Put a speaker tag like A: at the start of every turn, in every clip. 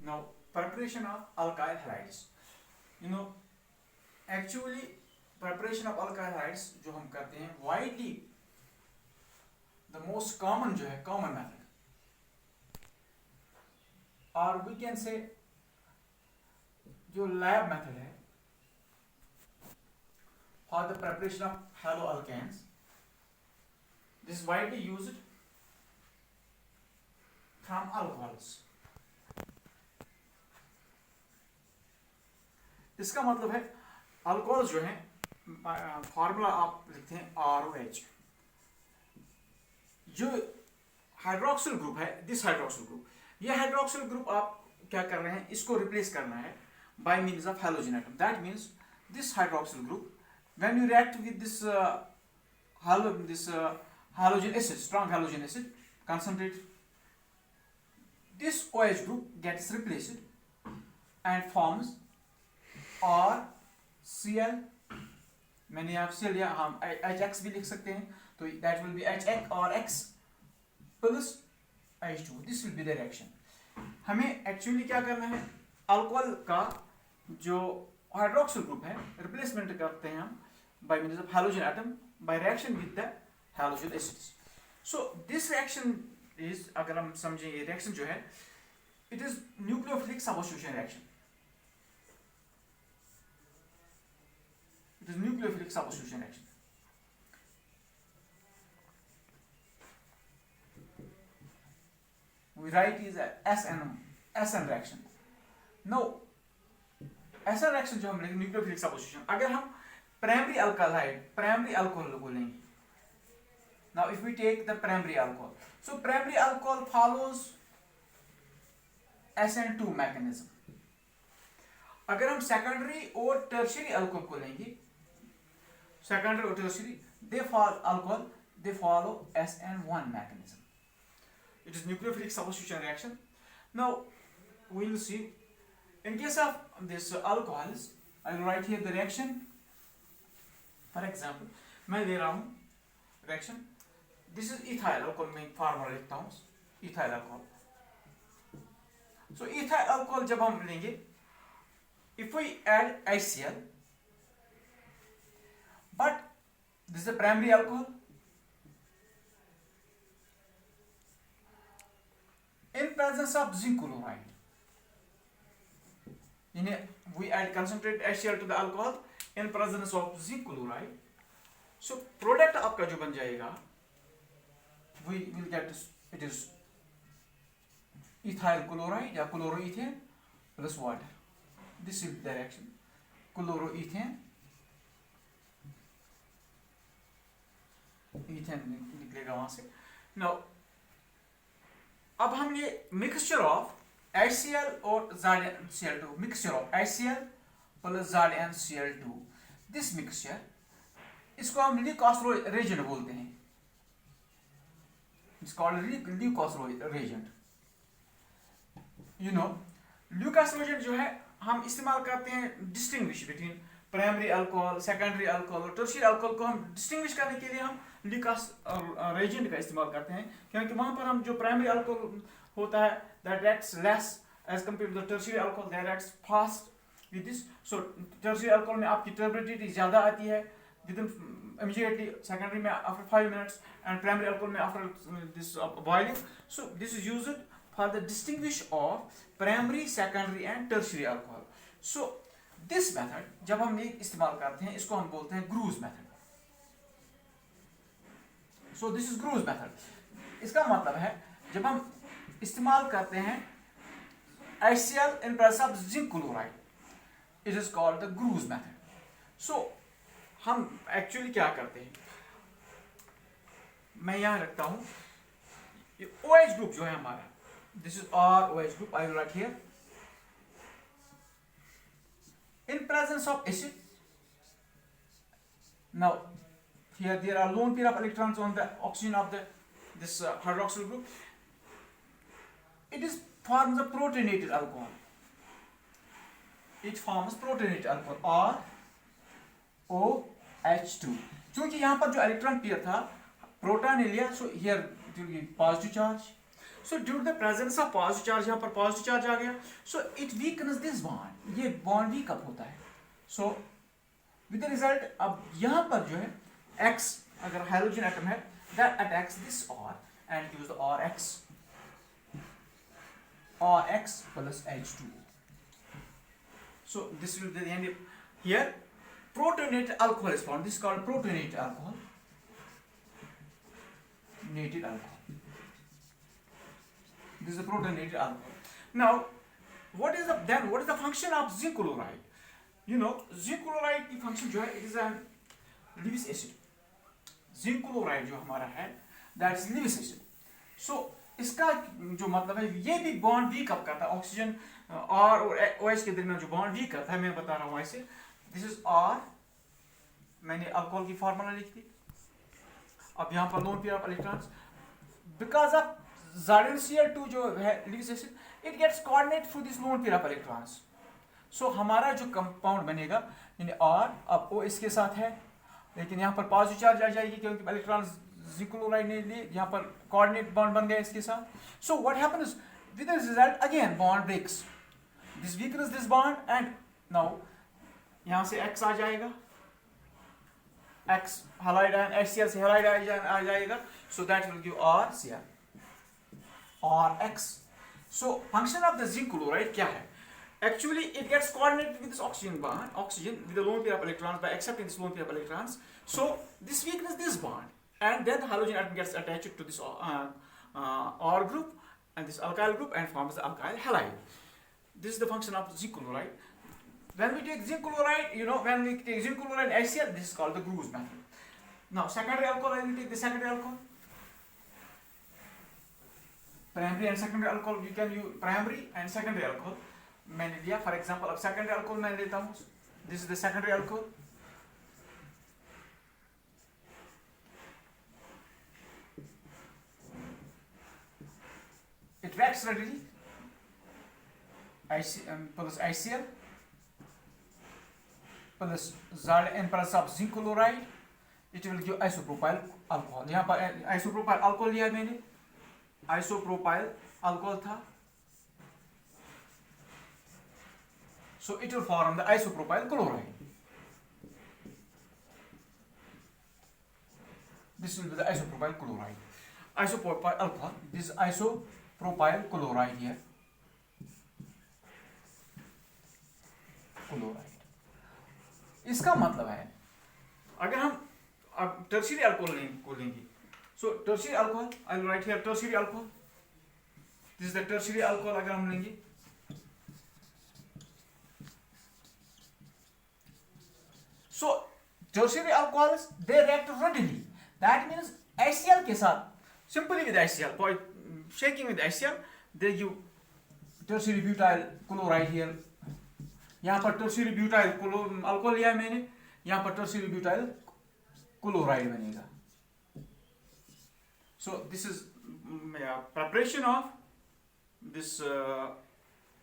A: Now, preparation of alkyl halides. You know, actually preparation of alkyl halides जो हम करते हैं widely the most common जो है common method, or we can say जो lab method है for the preparation of haloalkanes. This is widely used from alcohols. इसका मतलब है अल्कोहल जो है फॉर्मूला आप लिखते हैं ROH. जो हाइड्रोक्सिल ग्रुप है, दिस हाइड्रोक्सिल ग्रुप, ये हाइड्रोक्सिल ग्रुप आप क्या कर रहे हैं, इसको रिप्लेस करना है bye means of halogen atom. That means this hydroxyl group when you react with this halogen acid, strong halogen acid concentrate, this OH group gets replaced and forms RCl. मैंने आप Cl या हम HX भी लिख सकते हैं, तो that will be HX or X plus H2. This will be the reaction. हमें एक्चुअली क्या करना है, अल्कोहल का जो हाइड्रोक्सिल ग्रुप है रिप्लेसमेंट करते हैं हम by means of halogen atom by reaction with the halogen acids. So this reaction is, अगर हम समझें ये reaction जो है, it is nucleophilic substitution reaction. It is nucleophilic substitution reaction. We write is a SN reaction. Now SN reaction जो हम लेंगे nucleophilic substitution, अगर हम primary alcohol को लेंगे. Now if we take the primary alcohol, so primary alcohol follows SN2 mechanism. अगर हम secondary और tertiary alcohol को लेंगे, secondary or tertiary, they follow SN1 mechanism. It is nucleophilic substitution reaction. Now we will see in case of this alcohols, I will write here the reaction. For example, मैं ले रहा हूँ reaction. This is ethyl alcohol, मैं formula लिखता हूँ, ethyl alcohol. So ethyl alcohol जब हम लेंगे, if we add HCl, but this is the primary alcohol. In presence of zinc chloride, we add concentrated HCl to the alcohol in presence of zinc chloride. So product आपका जो बन जाएगा, we will get this, it is ethyl chloride या chloroethane plus water. This is the reaction, chloroethane, ethane निकलेगा वहां से. Now अब हम ये mixture of HCl और ZnCl2, mixture of HCl plus ZnCl2, this mixture, इसको हम Leukosten reagent बोलते हैं. It's called Leukosten reagent. You know, Leukosten reagent जो है हम इस्तेमाल करते हैं distinguish between primary alcohol, secondary alcohol और tertiary alcohol को हम distinguish करने के लिए हम Leukosten reagent का इस्तेमाल करते हैं, क्योंकि वहाँ पर हम जो primary alcohol होता है that reacts less as compared to the tertiary alcohol, that reacts fast with this. So tertiary alcohol में आपकी turbidity ज़्यादा आती है within immediately, secondary में after 5 minutes, and primary alcohol में after this boiling. So this is used for the distinguish of primary, secondary and tertiary alcohol. So this method जब हम ये इस्तेमाल करते हैं, इसको हम बोलते हैं Gru's method. So this is Gru's method. इसका मतलब है जब हम इस्तेमाल करते हैं HCl in presence of zinc chloride, it is called the Gru's method. So हम एक्चुअली क्या करते हैं, मैं यहाँ रखता हूँ ये OH ग्रुप जो है हमारा, this is ROH group, I will write here. In presence of acid, now here there are lone pair of electrons on the oxygen of this hydroxyl group. It is forms a protonated alcohol. It forms protonated alcohol, ROH2. क्योंकि यहाँ पर जो electron pair था, proton ने लिया, so here it will be positive charge. So due to the presence of positive charge, यहाँ पर positive charge आ गया, so it weakens this bond, ये bond weak up होता है. So with the result, अब यहाँ पर जो है X अगर halogen atom है, that attacks this R and gives the RX plus H2O. So this will be the end here. Protonated alcohol is found. This is called protonated alcohol. Nated alcohol. This is a protonated alcohol. Now, what is the function of zinc chloride? You know, zinc chloride की function जो है, it is a Lewis acid. Zinc chloride जो हमारा है, that is Lewis acid. So इसका जो मतलब है, ये भी बॉन्ड वीक अप करता है. ऑक्सीजन R और OH के दरमियान जो बॉन्ड वीक करता है, मैं बता रहा हूँ ऐसे. दिस इज R, मैंने अल्कोहल की फार्मूला लिख दी. अब यहाँ पर lone pair of electrons, because of ZnCl2 जो है Lewis acid, it gets coordinate through this lone pair of electrons. So हमारा जो कंपाउंड बनेगा, यानी R, अब O इसके साथ है, लेकिन यहाँ पर पॉजिटिव चार्ज आ जाएगी क्योंकि इलेक्ट्रॉन्स जिंक क्लोराइड ने लिए, यहाँ पर कोऑर्डिनेट बॉन्ड बन गया इसके साथ. So what happens with this result, again bond breaks, this weakness this bond, and now यहाँ से X आ जाएगा, X halide ion, HCl से halide ion आ जाएगा. So that will give RCl, RX. So function of the zinc chloride क्या है? Actually it gets coordinated with this oxygen bond, oxygen with the lone pair of electrons by accepting this lone pair of electrons. So this weakens this bond, and then the halogen atom gets attached to this R group and this alkyl group and forms the alkyl halide. This is the function of zinc chloride. When we take zinc chloride, you know, when we take zinc chloride and HCl, this is called the Gru's method. Now, secondary alcohol, I will take the secondary alcohol. Primary and secondary alcohol, you can use primary and secondary alcohol. मैंने लिया, for example, अब secondary alcohol मैं लेता हूँ. This is the secondary alcohol. It reacts readily. Plus HCl. plus Zn plus of zinc chloride, it will give isopropyl alcohol. यहाँ पर isopropyl alcohol लिया मैंने, isopropyl alcohol था, so it will form the isopropyl chloride. This will be the isopropyl chloride. Isopropyl alcohol. This isopropyl chloride here. Chloride. इसका मतलब है, अगर हम अब टर्शियरी अल्कोहल को लेंगे, so tertiary alcohol, I will write here tertiary alcohol. This is the tertiary alcohol. अगर हम लेंगे, so tertiary alcohols they react readily. That means HCl के साथ, simply with HCl, by shaking with HCl, they give tertiary butyl chloride here. यहाँ पर tertiary butyl alcohol लिया है मैंने, यहाँ पर टर्शियरी ब्यूटाइल क्लोराइड बनेगा. So this is preparation of this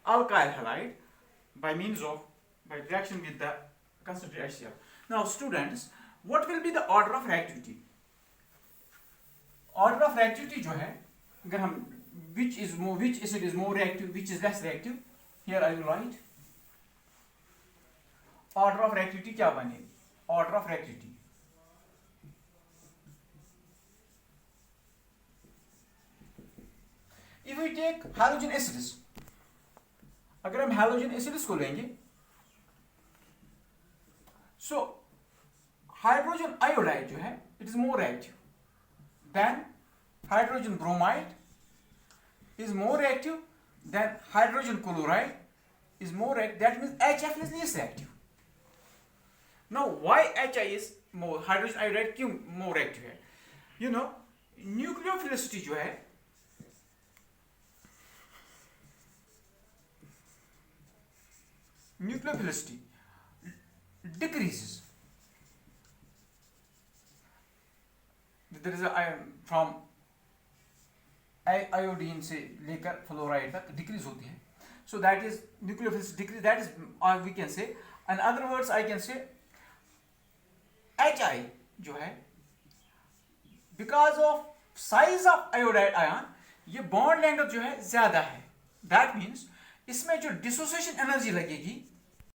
A: alkyl halide by means of reaction with the concentrated HCl. Now students, what will be the order of reactivity? Order of reactivity जो है, अगर हम which acid is more reactive, which is less reactive, here I will write. Order of reactivity क्या बनेगी? Order of reactivity, if we take halogen acids, अगर हम halogen acids को लेंगे, so hydrogen iodide जो है, it is more reactive than hydrogen bromide, is more reactive than hydrogen chloride, is more reactive. That means HF is less reactive. Now why HI is more, hydrogen iodide क्यों more reactive है? You know, nucleophilicity जो है, nucleophilicity decreases. There is a from iodine से लेकर fluoride तक decrease होती है. So that is nucleophilicity decrease. That is, we can say, in other words I can say, HI जो है, because of size of iodide ion, ये bond length जो है ज्यादा है, दैट मीन्स इसमें जो डिसोसिएशन एनर्जी लगेगी